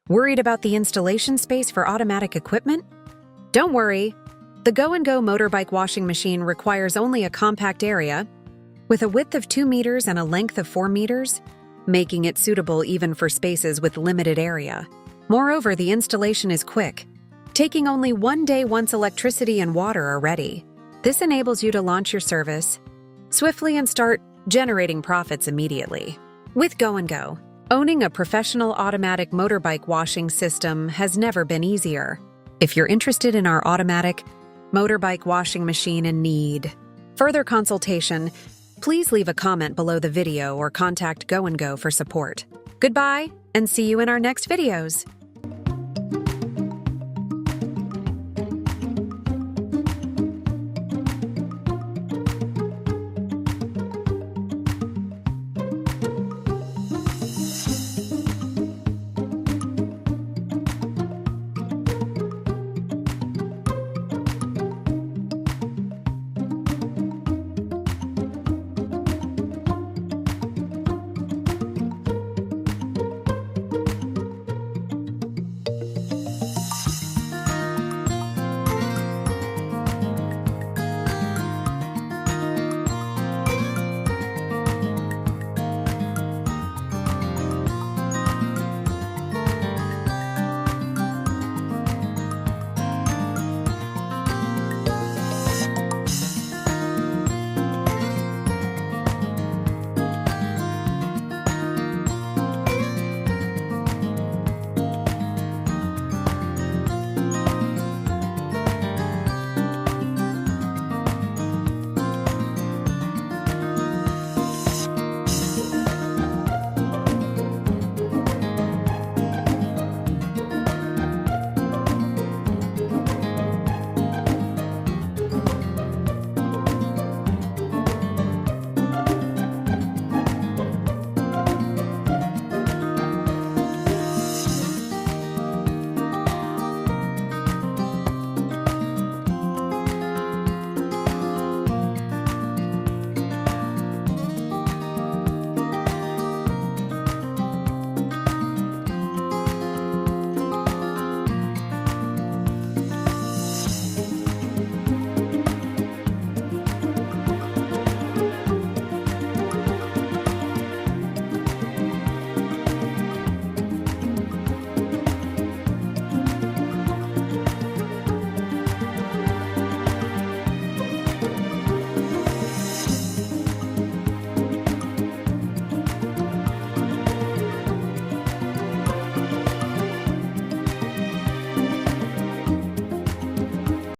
Worried about the installation space for automatic equipment? Don't worry. The Go&Go motorbike washing machine requires only a compact area with a width of 2 meters and a length of 4 meters, making it suitable even for spaces with limited area. Moreover, the installation is quick, taking only 1 day once electricity and water are ready. This enables you to launch your service swiftly and start generating profits immediately. With Go&Go, owning a professional automatic motorbike washing system has never been easier. If you're interested in our automatic motorbike washing machine and need further consultation, please leave a comment below the video or contact Go&Go for support. Goodbye, and see you in our next videos.